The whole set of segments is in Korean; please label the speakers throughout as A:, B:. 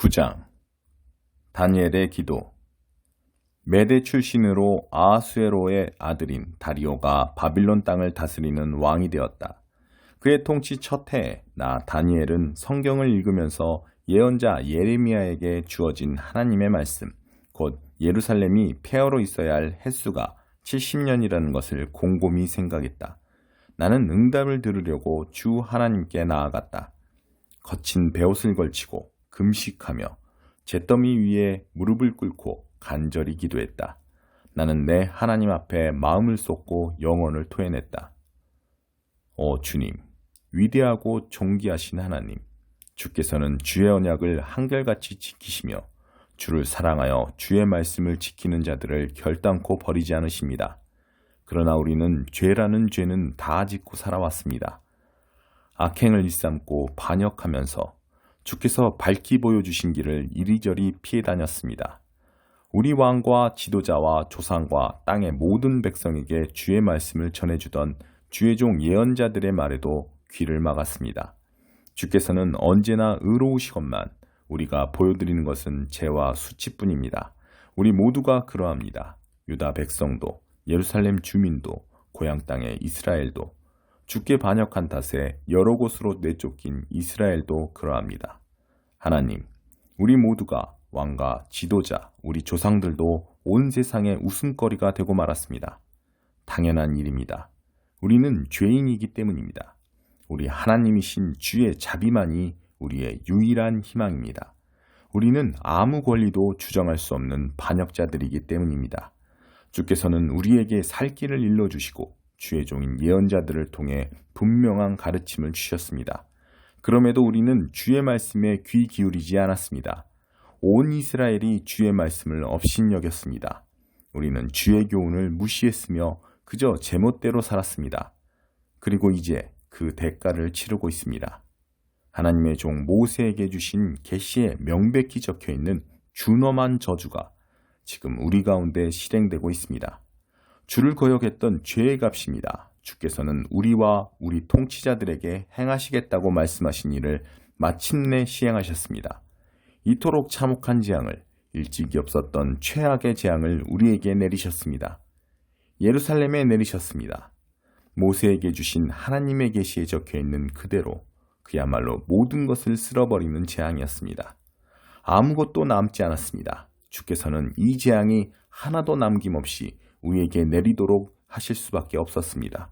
A: 9장 다니엘의 기도. 메대 출신으로 아하수에로의 아들인 다리오가 바빌론 땅을 다스리는 왕이 되었다. 그의 통치 첫 해에 나 다니엘은 성경을 읽으면서 예언자 예레미야에게 주어진 하나님의 말씀, 곧 예루살렘이 폐허로 있어야 할 횟수가 70년이라는 것을 곰곰이 생각했다. 나는 응답을 들으려고 주 하나님께 나아갔다. 거친 베옷을 걸치고 금식하며 잿더미 위에 무릎을 꿇고 간절히 기도했다. 나는 내 하나님 앞에 마음을 쏟고 영혼을 토해냈다. 오 주님, 위대하고 존귀하신 하나님, 주께서는 주의 언약을 한결같이 지키시며 주를 사랑하여 주의 말씀을 지키는 자들을 결단코 버리지 않으십니다. 그러나 우리는 죄라는 죄는 다 짓고 살아왔습니다. 악행을 일삼고 반역하면서 주께서 밝히 보여주신 길을 이리저리 피해 다녔습니다. 우리 왕과 지도자와 조상과 땅의 모든 백성에게 주의 말씀을 전해주던 주의 종 예언자들의 말에도 귀를 막았습니다. 주께서는 언제나 의로우시건만 우리가 보여드리는 것은 죄와 수치뿐입니다. 우리 모두가 그러합니다. 유다 백성도, 예루살렘 주민도, 고향 땅의 이스라엘도, 주께 반역한 탓에 여러 곳으로 내쫓긴 이스라엘도 그러합니다. 하나님, 우리 모두가 왕과 지도자, 우리 조상들도 온 세상의 웃음거리가 되고 말았습니다. 당연한 일입니다. 우리는 죄인이기 때문입니다. 우리 하나님이신 주의 자비만이 우리의 유일한 희망입니다. 우리는 아무 권리도 주장할 수 없는 반역자들이기 때문입니다. 주께서는 우리에게 살 길을 일러주시고 주의 종인 예언자들을 통해 분명한 가르침을 주셨습니다. 그럼에도 우리는 주의 말씀에 귀 기울이지 않았습니다. 온 이스라엘이 주의 말씀을 업신여겼습니다. 우리는 주의 교훈을 무시했으며 그저 제멋대로 살았습니다. 그리고 이제 그 대가를 치르고 있습니다. 하나님의 종 모세에게 주신 계시에 명백히 적혀있는 준엄한 저주가 지금 우리 가운데 실행되고 있습니다. 주를 거역했던 죄의 값입니다. 주께서는 우리와 우리 통치자들에게 행하시겠다고 말씀하신 일을 마침내 시행하셨습니다. 이토록 참혹한 재앙을, 일찍이 없었던 최악의 재앙을 우리에게 내리셨습니다. 예루살렘에 내리셨습니다. 모세에게 주신 하나님의 계시에 적혀있는 그대로 그야말로 모든 것을 쓸어버리는 재앙이었습니다. 아무것도 남지 않았습니다. 주께서는 이 재앙이 하나도 남김없이 우리에게 내리도록 하실 수밖에 없었습니다.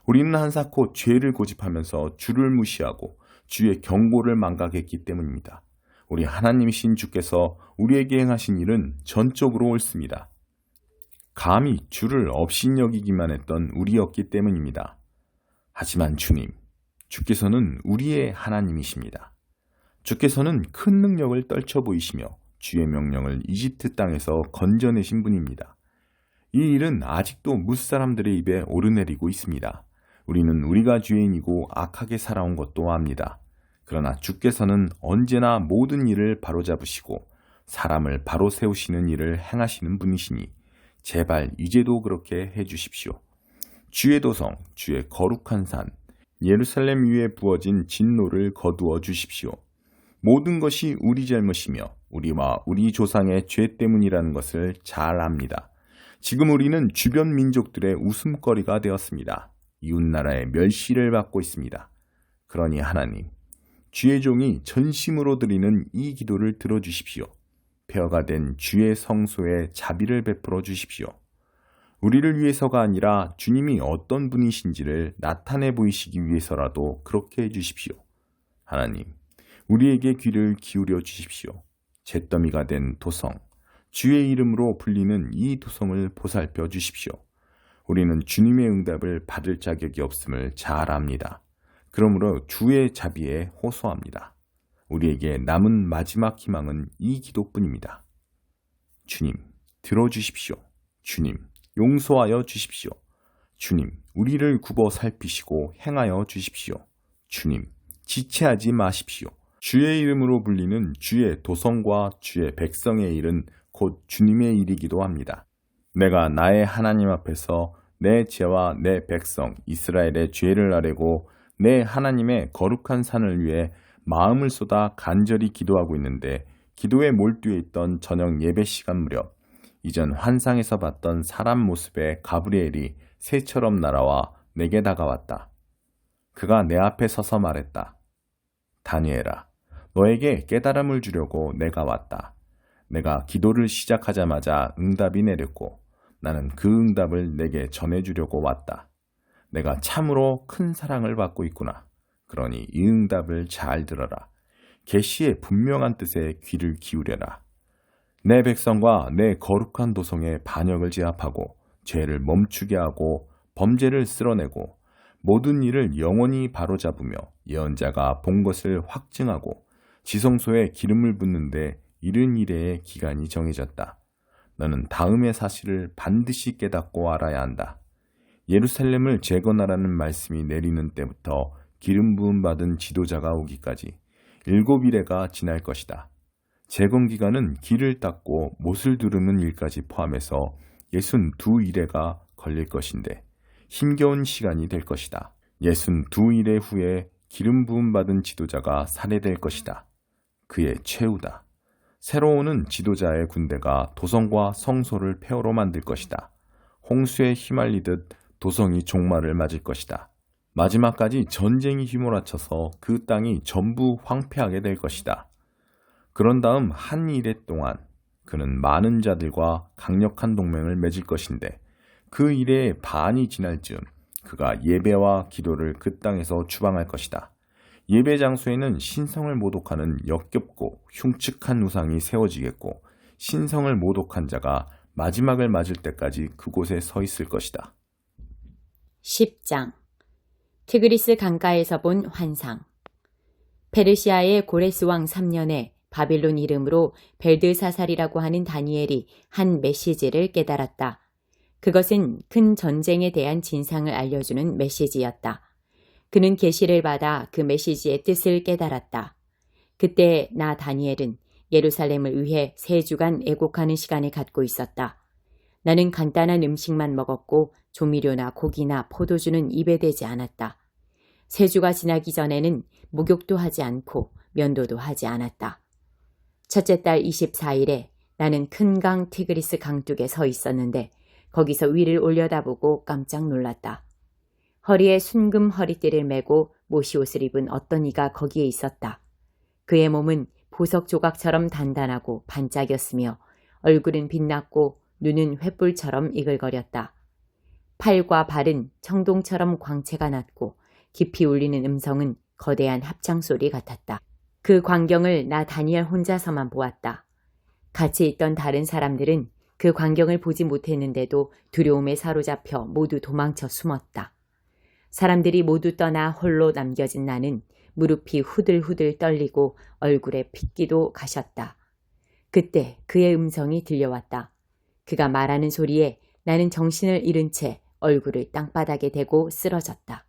A: 우리는 한사코 죄를 고집하면서 주를 무시하고 주의 경고를 망각했기 때문입니다. 우리 하나님이신 주께서 우리에게 행하신 일은 전적으로 옳습니다. 감히 주를 업신여기기만 했던 우리였기 때문입니다. 하지만 주님, 주께서는 우리의 하나님이십니다. 주께서는 큰 능력을 떨쳐 보이시며 주의 명령을 이집트 땅에서 건져내신 분입니다. 이 일은 아직도 무사람들의 입에 오르내리고 있습니다. 우리는 우리가 죄인이고 악하게 살아온 것도 압니다. 그러나 주께서는 언제나 모든 일을 바로잡으시고 사람을 바로 세우시는 일을 행하시는 분이시니 제발 이제도 그렇게 해주십시오. 주의 도성, 주의 거룩한 산, 예루살렘 위에 부어진 진노를 거두어 주십시오. 모든 것이 우리 잘못이며 우리와 우리 조상의 죄 때문이라는 것을 잘 압니다. 지금 우리는 주변 민족들의 웃음거리가 되었습니다. 이웃나라의 멸시를 받고 있습니다. 그러니 하나님, 주의 종이 전심으로 드리는 이 기도를 들어주십시오. 폐허가 된 주의 성소에 자비를 베풀어 주십시오. 우리를 위해서가 아니라 주님이 어떤 분이신지를 나타내 보이시기 위해서라도 그렇게 해주십시오. 하나님, 우리에게 귀를 기울여 주십시오. 잿더미가 된 도성, 주의 이름으로 불리는 이 도성을 보살펴 주십시오. 우리는 주님의 응답을 받을 자격이 없음을 잘 압니다. 그러므로 주의 자비에 호소합니다. 우리에게 남은 마지막 희망은 이 기도뿐입니다. 주님, 들어주십시오. 주님, 용서하여 주십시오. 주님, 우리를 굽어 살피시고 행하여 주십시오. 주님, 지체하지 마십시오. 주의 이름으로 불리는 주의 도성과 주의 백성의 일은 곧 주님의 일이기도 합니다. 내가 나의 하나님 앞에서 내 죄와 내 백성 이스라엘의 죄를 아뢰고 내 하나님의 거룩한 산을 위해 마음을 쏟아 간절히 기도하고 있는데 기도에 몰두해 있던 저녁 예배 시간 무렵 이전 환상에서 봤던 사람 모습의 가브리엘이 새처럼 날아와 내게 다가왔다. 그가 내 앞에 서서 말했다. 다니엘아, 너에게 깨달음을 주려고 내가 왔다. 내가 기도를 시작하자마자 응답이 내렸고 나는 그 응답을 내게 전해주려고 왔다. 내가 참으로 큰 사랑을 받고 있구나. 그러니 이 응답을 잘 들어라. 계시의 분명한 뜻에 귀를 기울여라. 내 백성과 내 거룩한 도성의 반역을 제압하고 죄를 멈추게 하고 범죄를 쓸어내고 모든 일을 영원히 바로잡으며 예언자가 본 것을 확증하고 지성소에 기름을 붓는데 이른 이래의 기간이 정해졌다. 너는 다음의 사실을 반드시 깨닫고 알아야 한다. 예루살렘을 재건하라는 말씀이 내리는 때부터 기름 부음 받은 지도자가 오기까지 7일에가 지날 것이다. 재건 기간은 길을 닦고 못을 두르는 일까지 포함해서 62일에가 걸릴 것인데 힘겨운 시간이 될 것이다. 62일의 후에 기름 부음 받은 지도자가 살해될 것이다. 그의 최후다. 새로 오는 지도자의 군대가 도성과 성소를 폐허로 만들 것이다. 홍수에 휘말리듯 도성이 종말을 맞을 것이다. 마지막까지 전쟁이 휘몰아쳐서 그 땅이 전부 황폐하게 될 것이다. 그런 다음 한 이래 동안 그는 많은 자들과 강력한 동맹을 맺을 것인데 그 일의 반이 지날 즈음 그가 예배와 기도를 그 땅에서 추방할 것이다. 예배 장소에는 신성을 모독하는 역겹고 흉측한 우상이 세워지겠고 신성을 모독한 자가 마지막을 맞을 때까지 그곳에 서 있을 것이다.
B: 10장 티그리스 강가에서 본 환상. 페르시아의 고레스 왕 3년에 바빌론 이름으로 벨드사살이라고 하는 다니엘이 한 메시지를 깨달았다. 그것은 큰 전쟁에 대한 진상을 알려주는 메시지였다. 그는 계시를 받아 그 메시지의 뜻을 깨달았다. 그때 나 다니엘은 예루살렘을 위해 3주간 애곡하는 시간을 갖고 있었다. 나는 간단한 음식만 먹었고 조미료나 고기나 포도주는 입에 대지 않았다. 3주가 지나기 전에는 목욕도 하지 않고 면도도 하지 않았다. 첫째 달 24일에 나는 큰 강 티그리스 강둑에 서 있었는데 거기서 위를 올려다보고 깜짝 놀랐다. 허리에 순금 허리띠를 메고 모시옷을 입은 어떤 이가 거기에 있었다. 그의 몸은 보석 조각처럼 단단하고 반짝였으며 얼굴은 빛났고 눈은 횃불처럼 이글거렸다. 팔과 발은 청동처럼 광채가 났고 깊이 울리는 음성은 거대한 합창소리 같았다. 그 광경을 나 다니엘 혼자서만 보았다. 같이 있던 다른 사람들은 그 광경을 보지 못했는데도 두려움에 사로잡혀 모두 도망쳐 숨었다. 사람들이 모두 떠나 홀로 남겨진 나는 무릎이 후들후들 떨리고 얼굴에 핏기도 가셨다. 그때 그의 음성이 들려왔다. 그가 말하는 소리에 나는 정신을 잃은 채 얼굴을 땅바닥에 대고 쓰러졌다.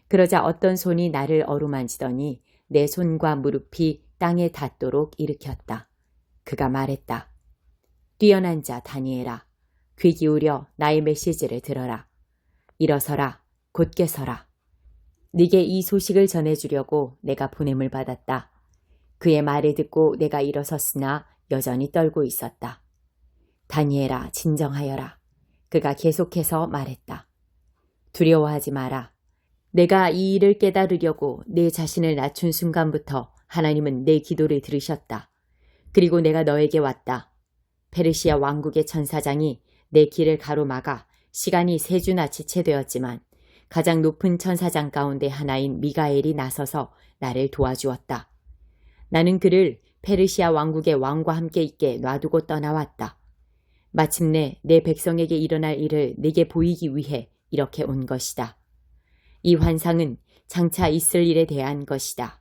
B: 그러자 어떤 손이 나를 어루만지더니 내 손과 무릎이 땅에 닿도록 일으켰다. 그가 말했다. 뛰어난 자 다니엘아, 귀 기울여 나의 메시지를 들어라. 일어서라, 곧게 서라. 네게 이 소식을 전해주려고 내가 보냄을 받았다. 그의 말을 듣고 내가 일어섰으나 여전히 떨고 있었다. 다니엘아, 진정하여라. 그가 계속해서 말했다. 두려워하지 마라. 내가 이 일을 깨달으려고 내 자신을 낮춘 순간부터 하나님은 내 기도를 들으셨다. 그리고 내가 너에게 왔다. 페르시아 왕국의 천사장이 내 길을 가로막아 시간이 3주나 지체되었지만 가장 높은 천사장 가운데 하나인 미가엘이 나서서 나를 도와주었다. 나는 그를 페르시아 왕국의 왕과 함께 있게 놔두고 떠나왔다. 마침내 내 백성에게 일어날 일을 내게 보이기 위해 이렇게 온 것이다. 이 환상은 장차 있을 일에 대한 것이다.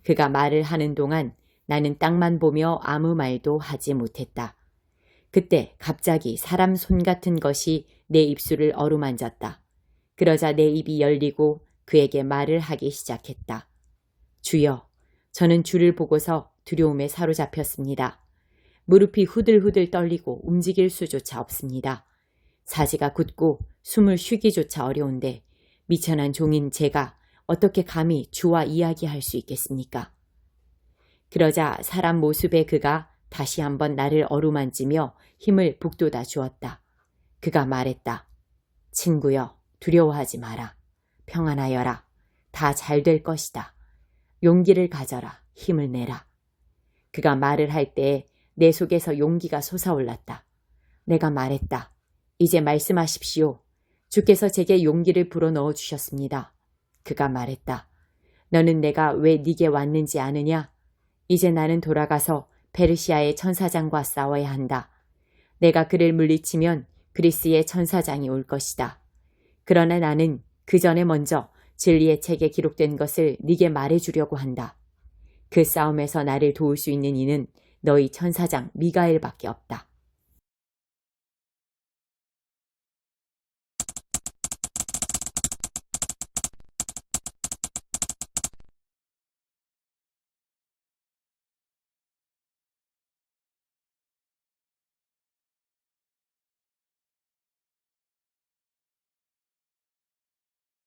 B: 그가 말을 하는 동안 나는 땅만 보며 아무 말도 하지 못했다. 그때 갑자기 사람 손 같은 것이 내 입술을 어루만졌다. 그러자 내 입이 열리고 그에게 말을 하기 시작했다. 주여, 저는 주를 보고서 두려움에 사로잡혔습니다. 무릎이 후들후들 떨리고 움직일 수조차 없습니다. 사지가 굳고 숨을 쉬기조차 어려운데 미천한 종인 제가 어떻게 감히 주와 이야기할 수 있겠습니까? 그러자 사람 모습의 그가 다시 한번 나를 어루만지며 힘을 북돋아 주었다. 그가 말했다. 친구여, 두려워하지 마라. 평안하여라. 다 잘 될 것이다. 용기를 가져라. 힘을 내라. 그가 말을 할 때 내 속에서 용기가 솟아올랐다. 내가 말했다. 이제 말씀하십시오. 주께서 제게 용기를 불어넣어 주셨습니다. 그가 말했다. 너는 내가 왜 네게 왔는지 아느냐? 이제 나는 돌아가서 페르시아의 천사장과 싸워야 한다. 내가 그를 물리치면 그리스의 천사장이 올 것이다. 그러나 나는 그 전에 먼저 진리의 책에 기록된 것을 네게 말해주려고 한다. 그 싸움에서 나를 도울 수 있는 이는 너희 천사장 미가엘밖에 없다.